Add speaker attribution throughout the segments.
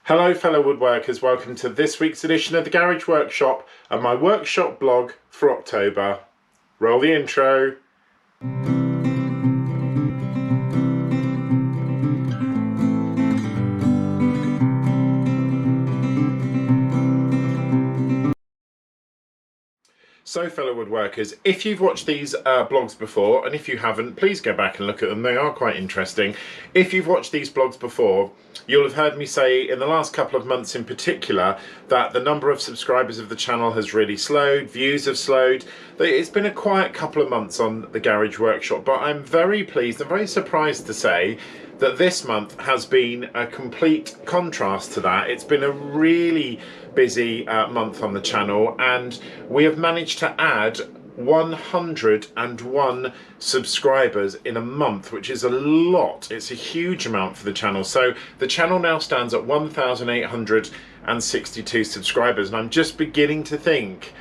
Speaker 1: Hello fellow woodworkers, welcome to this week's edition of the Garage Workshop and my workshop blog for October. Roll the intro. So fellow woodworkers, if you've watched these blogs before, and if you haven't, please go back and look at them, they are quite interesting. If you've watched these blogs before, you'll have heard me say in the last couple of months in particular that the number of subscribers of the channel has really slowed, views have slowed. It's been a quiet couple of months on the Garage Workshop, but I'm very pleased and very surprised to say that this month has been a complete contrast to that. It's been a really busy month on the channel, and we have managed to add 101 subscribers in a month, which is a lot. It's a huge amount for the channel. So the channel now stands at 1,862 subscribers, and I'm just beginning to think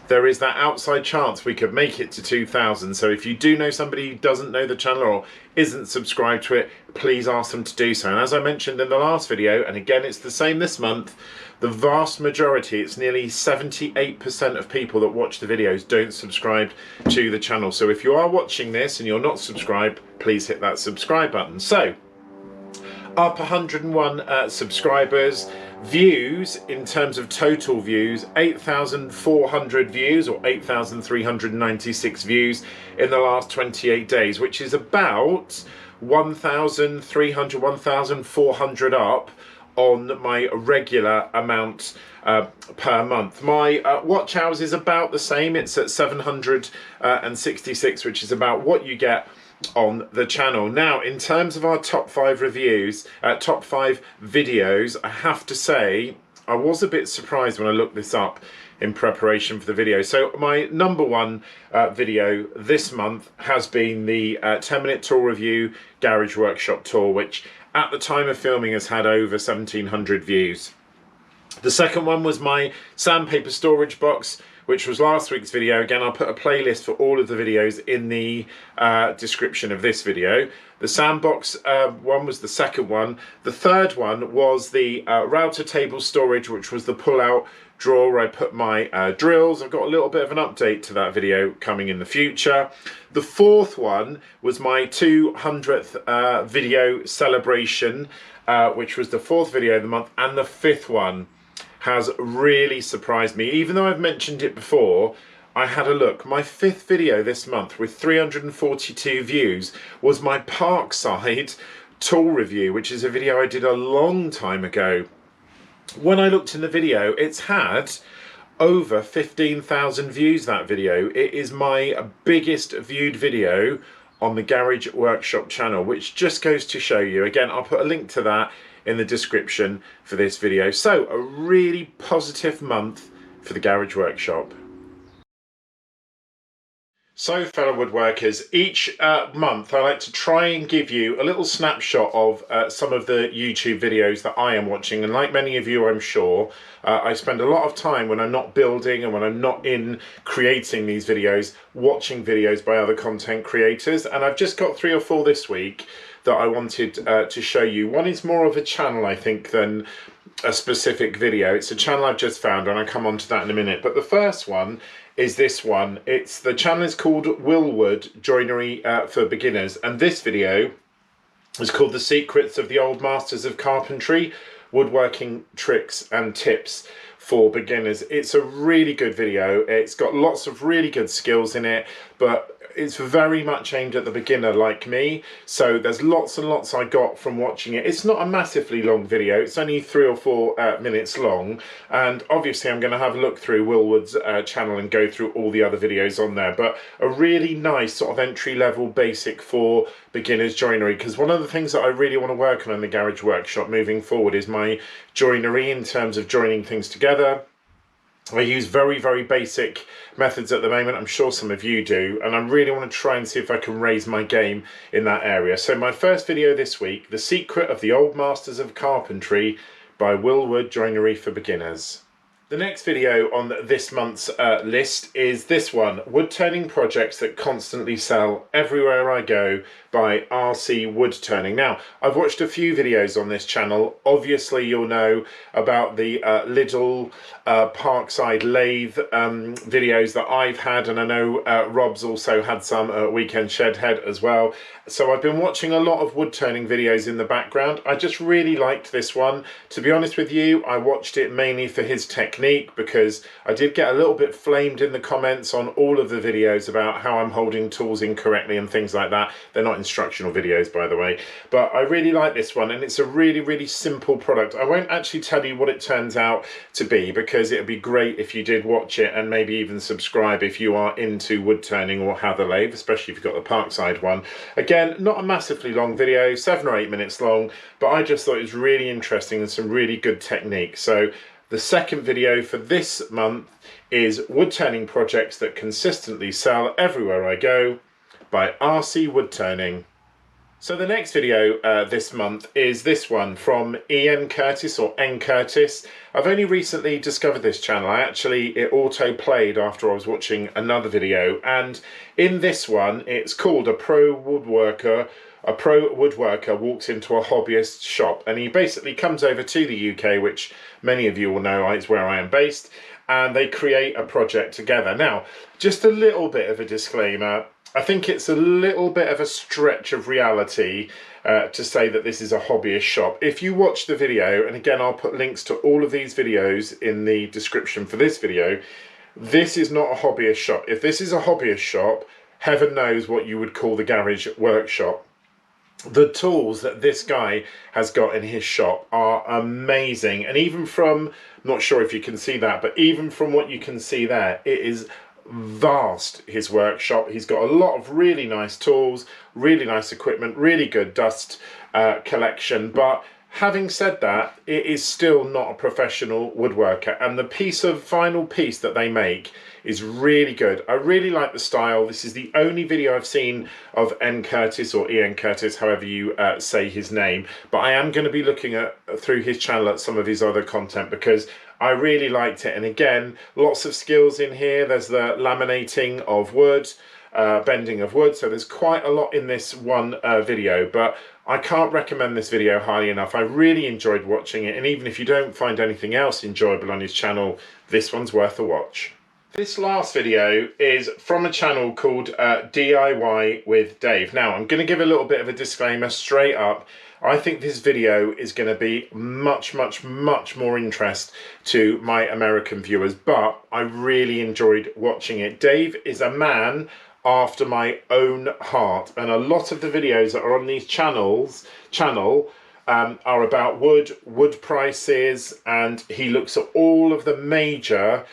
Speaker 1: there is that outside chance we could make it to 2,000. So if you do know somebody who doesn't know the channel or isn't subscribed to it, please ask them to do so. And as I mentioned in the last video, and again it's the same this month, the vast majority, it's nearly 78% of people that watch the videos don't subscribe to the channel. So if you are watching this and you're not subscribed, please hit that subscribe button. So up 101 subscribers. Views, in terms of total views, 8,400 views or 8,396 views in the last 28 days, which is about 1,300, 1,400 up on my regular amount per month. My watch hours is about the same. It's at 766, which is about what you get on the channel. Now, in terms of our top 5 reviews, top 5 videos, I have to say I was a bit surprised when I looked this up in preparation for the video. So my number one video this month has been the 10-minute tool review Garage Workshop tour, which at the time of filming has had over 1,700 views. The second one was my sandpaper storage box, which was last week's video. Again, I'll put a playlist for all of the videos in the description of this video. The sandbox one was the second one. The third one was the router table storage, which was the pull-out drawer where I put my drills. I've got a little bit of an update to that video coming in the future. The fourth one was my 200th video celebration, which was the fourth video of the month, and the fifth one has really surprised me. Even though I've mentioned it before, I had a look. My fifth video this month with 342 views was my Parkside tool review, which is a video I did a long time ago. When I looked in the video, it's had over 15,000 views, that video. It is my biggest viewed video on the Garage Workshop channel, which just goes to show you. Again, I'll put a link to that in the description for this video. So a really positive month for the Garage Workshop. So fellow woodworkers, each month I like to try and give you a little snapshot of some of the YouTube videos that I am watching, and like many of you I'm sure, I spend a lot of time when I'm not building and when I'm not in creating these videos, watching videos by other content creators, and I've just got 3 or 4 this week that I wanted to show you. One is more of a channel, I think, than a specific video. It's a channel I've just found, and I'll come on to that in a minute. But the first one is this one. The channel is called Woodworkers Joinery for Beginners, and this video is called The Secrets of the Old Masters of Carpentry, Woodworking Tricks and Tips for Beginners. It's a really good video. It's got lots of really good skills in it, but it's very much aimed at the beginner like me, so there's lots and lots I got from watching it. It's not a massively long video, it's only 3 or 4 minutes long, and obviously I'm going to have a look through Willwood's channel and go through all the other videos on there, but a really nice sort of entry-level basic for beginners joinery, because one of the things that I really want to work on in the Garage Workshop moving forward is my joinery in terms of joining things together. I use very, very basic methods at the moment. I'm sure some of you do, and I really want to try and see if I can raise my game in that area. So my first video this week, The Secret of the Old Masters of Carpentry by Woodworkers Joinery for Beginners. The next video on this month's list is this one, Wood Turning Projects That Constantly Sell Everywhere I Go by RC Wood Turning. Now, I've watched a few videos on this channel. Obviously, you'll know about the little Parkside lathe videos that I've had, and I know Rob's also had some at Weekend Shed Head as well. So I've been watching a lot of wood turning videos in the background. I just really liked this one. To be honest with you, I watched it mainly for his technique, because I did get a little bit flamed in the comments on all of the videos about how I'm holding tools incorrectly and things like that. They're not instructional videos, by the way, but I really like this one, and it's a really simple product. I won't actually tell you what it turns out to be, because it would be great if you did watch it and maybe even subscribe if you are into wood turning or have a lathe, especially if you've got the Parkside one. Again, not a massively long video, 7 or 8 minutes long, but I just thought it was really interesting and some really good technique. So the second video for this month is Wood Turning Projects That Consistently Sell Everywhere I Go by RC Wood Turning. So the next video this month is this one from Ian Curtis, or N Curtis. I've only recently discovered this channel. It auto-played after I was watching another video, and in this one it's called A Pro Woodworker Walks Into a Hobbyist Shop, and he basically comes over to the UK, which many of you will know is where I am based, and they create a project together. Now, just a little bit of a disclaimer. I think it's a little bit of a stretch of reality to say that this is a hobbyist shop. If you watch the video, and again I'll put links to all of these videos in the description for this video, this is not a hobbyist shop. If this is a hobbyist shop, heaven knows what you would call the garage workshop. The tools that this guy has got in his shop are amazing, and even from, not sure if you can see that, but even from what you can see there, it is vast, his workshop. He's got a lot of really nice tools, really nice equipment, really good dust collection, but having said that, it is still not a professional woodworker, and the final piece that they make is really good. I really like the style. This is the only video I've seen of N Curtis, or Ian Curtis, however you say his name, but I am going to be looking through his channel at some of his other content, because I really liked it. And again, lots of skills in here. There's the laminating of wood, bending of wood, so there's quite a lot in this one video, but I can't recommend this video highly enough. I really enjoyed watching it, and even if you don't find anything else enjoyable on his channel, this one's worth a watch. This last video is from a channel called DIY with Dave. Now, I'm going to give a little bit of a disclaimer straight up. I think this video is going to be much more interest to my American viewers, but I really enjoyed watching it. Dave is a man after my own heart, and a lot of the videos that are on these channel are about wood prices, and he looks at all of the major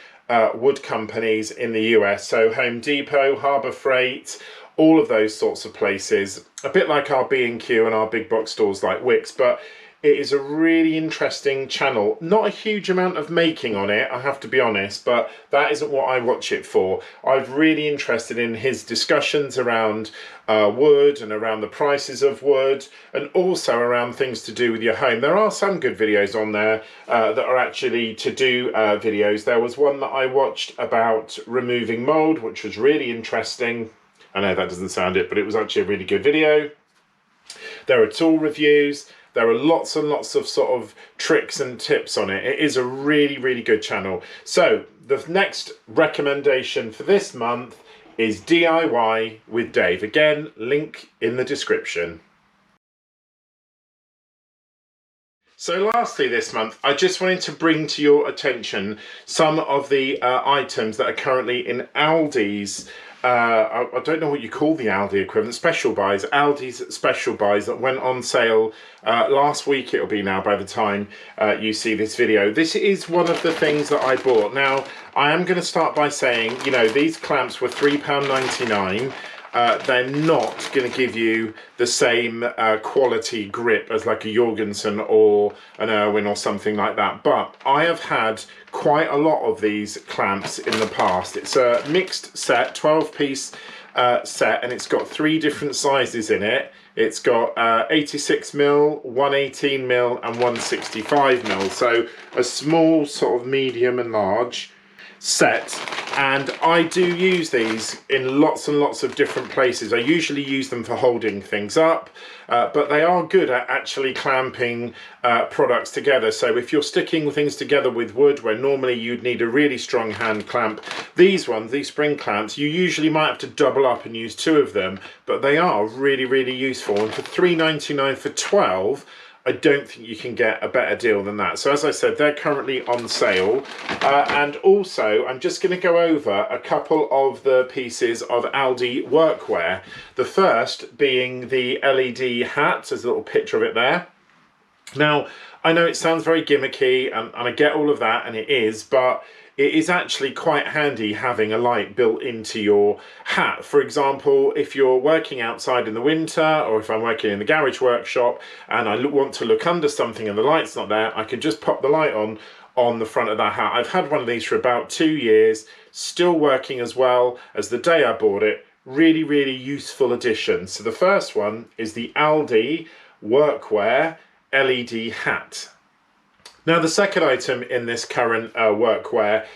Speaker 1: wood companies in the US, so Home Depot, Harbor Freight, all of those sorts of places, a bit like our B&Q and our big box stores like Wickes. But it is a really interesting channel. Not a huge amount of making on it, I have to be honest, but that isn't what I watch it for. I'm really interested in his discussions around wood and around the prices of wood, and also around things to do with your home. There are some good videos on there that are actually to-do videos. There was one that I watched about removing mold, which was really interesting. I know that doesn't sound it, but it was actually a really good video. There are tool reviews. There are lots and lots of sort of tricks and tips on it. It is a really good channel. So the next recommendation for this month is DIY with Dave. Again, link in the description. So lastly this month, I just wanted to bring to your attention some of the items that are currently in Aldi's I don't know what you call the Aldi equivalent, special buys, Aldi's special buys that went on sale last week. It'll be now by the time you see this video. This is one of the things that I bought. Now, I am going to start by saying, you know, these clamps were £3.99. They're not going to give you the same quality grip as like a Jorgensen or an Irwin or something like that, but I have had quite a lot of these clamps in the past. It's a mixed set, 12-piece set, and it's got 3 different sizes in it. It's got 86mm, 118mm and 165mm, so a small sort of medium and large set, and I do use these in lots and lots of different places. I usually use them for holding things up, but they are good at actually clamping products together. So if you're sticking things together with wood where normally you'd need a really strong hand clamp, these ones, these spring clamps, you usually might have to double up and use 2 of them, but they are really, really useful. And for £3.99 for 12, I don't think you can get a better deal than that. So as I said, they're currently on sale. And also, I'm just going to go over a couple of the pieces of Aldi workwear. The first being the LED hat. There's a little picture of it there. Now, I know it sounds very gimmicky, and I get all of that, and it is, but it is actually quite handy having a light built into your hat. For example, if you're working outside in the winter, or if I'm working in the garage workshop and I want to look under something and the light's not there, I can just pop the light on the front of that hat. I've had one of these for about 2 years, still working as well as the day I bought it. Really, really useful addition. So the first one is the Aldi workwear LED hat. Now the second item in this current workwear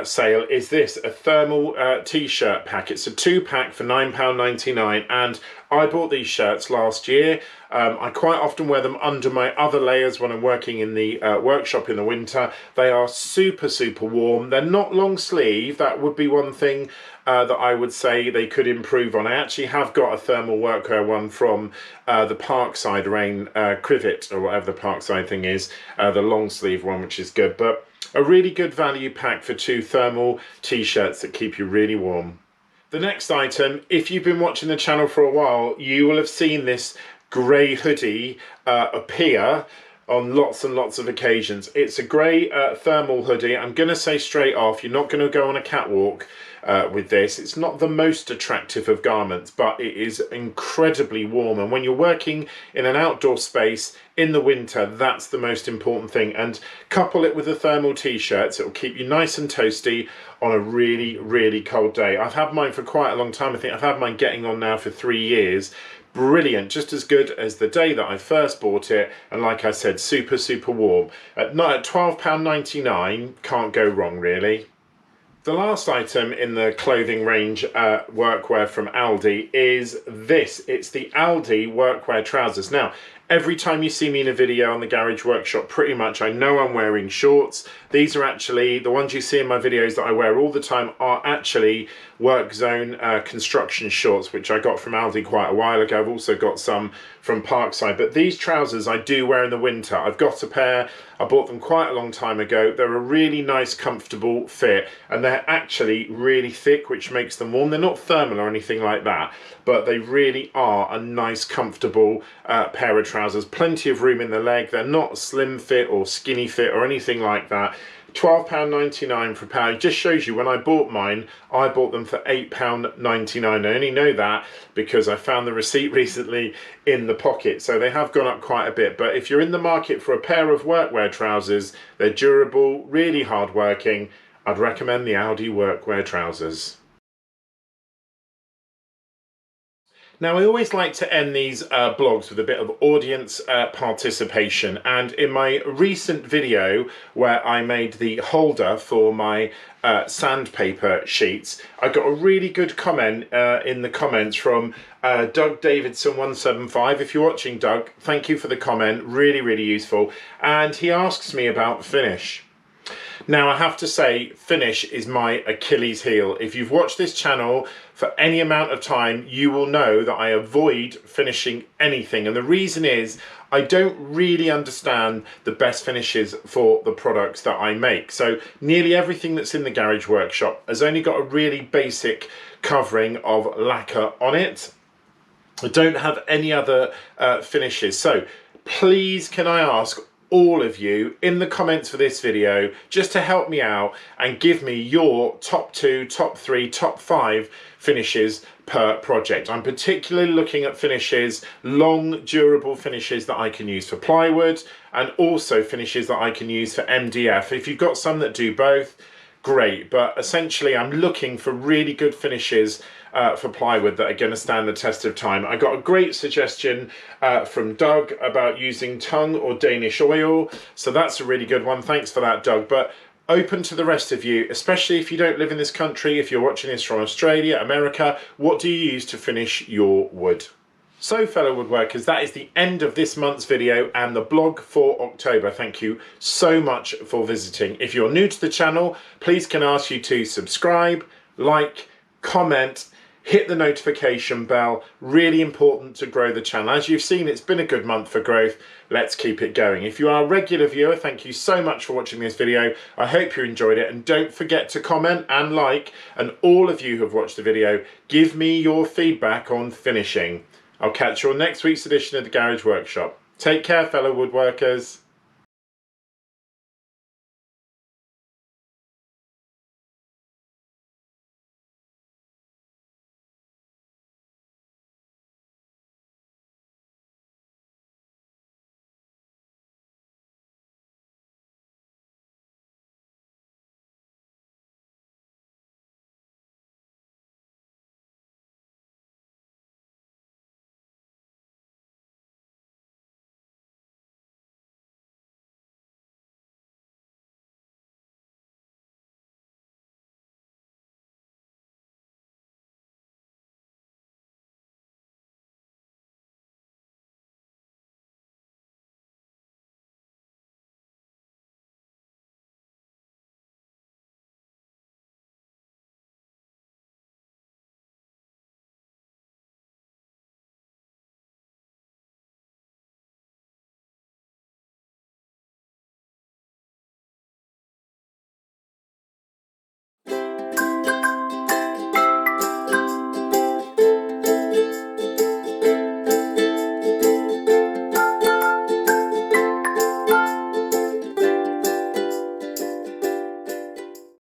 Speaker 1: sale is this, a thermal t-shirt pack. It's a 2-pack for £9.99, and I bought these shirts last year. I quite often wear them under my other layers when I'm working in the workshop in the winter. They are super, super warm. They're not long sleeve. That would be one thing that I would say they could improve on. I actually have got a thermal workwear one from the Parkside Rain Crivet, or whatever the Parkside thing is, the long sleeve one, which is good. But a really good value pack for 2 thermal t-shirts that keep you really warm. The next item, if you've been watching the channel for a while, you will have seen this grey hoodie appear on lots and lots of occasions. It's a grey thermal hoodie. I'm going to say straight off, you're not going to go on a catwalk with this. It's not the most attractive of garments, but it is incredibly warm, and when you're working in an outdoor space in the winter, that's the most important thing. And couple it with the thermal t-shirts, it'll keep you nice and toasty on a really, really cold day. I've had mine for quite a long time. I think I've had mine getting on now for 3 years. Brilliant, just as good as the day that I first bought it, and like I said, super, super warm. At £12.99, can't go wrong really. The last item in the clothing range workwear from Aldi is this. It's the Aldi workwear trousers. Now, every time you see me in a video on the garage workshop, pretty much I know I'm wearing shorts. These are actually, the ones you see in my videos that I wear all the time are actually work zone construction shorts, which I got from Aldi quite a while ago. I've also got some from Parkside, but these trousers I do wear in the winter. I've got a pair, I bought them quite a long time ago. They're a really nice, comfortable fit, and they're actually really thick, which makes them warm. They're not thermal or anything like that, but they really are a nice, comfortable pair of trousers. Plenty of room in the leg. They're not slim fit or skinny fit or anything like that. £12.99 for a pair. It just shows you when I bought mine, I bought them for £8.99. I only know that because I found the receipt recently in the pocket, so they have gone up quite a bit. But if you're in the market for a pair of workwear trousers, they're durable, really hard working, I'd recommend the Aldi workwear trousers. Now, I always like to end these blogs with a bit of audience participation, and in my recent video where I made the holder for my sandpaper sheets, I got a really good comment in the comments from Doug Davidson 175. If you're watching, Doug, thank you for the comment, really, really useful. And he asks me about finish. Now, I have to say, finish is my Achilles heel. If you've watched this channel for any amount of time, you will know that I avoid finishing anything. And the reason is I don't really understand the best finishes for the products that I make. So nearly everything that's in the garage workshop has only got a really basic covering of lacquer on it. I don't have any other finishes. So please, can I ask all of you in the comments for this video just to help me out and give me your top 2, top 3, top 5 finishes per project. I'm particularly looking at finishes, long durable finishes that I can use for plywood, and also finishes that I can use for MDF. If you've got some that do both, great. But essentially I'm looking for really good finishes for plywood that are going to stand the test of time. I got a great suggestion from Doug about using tung or Danish oil, so that's a really good one. Thanks for that, Doug. But open to the rest of you, especially if you don't live in this country, if you're watching this from Australia, America, what do you use to finish your wood? So fellow woodworkers, that is the end of this month's video and the blog for October. Thank you so much for visiting. If you're new to the channel, please can I ask you to subscribe, like, comment, hit the notification bell. Really important to grow the channel. As you've seen, it's been a good month for growth. Let's keep it going. If you are a regular viewer, thank you so much for watching this video. I hope you enjoyed it, and don't forget to comment and like, and all of you who have watched the video, give me your feedback on finishing. I'll catch you on next week's edition of the Garage Workshop. Take care, fellow woodworkers.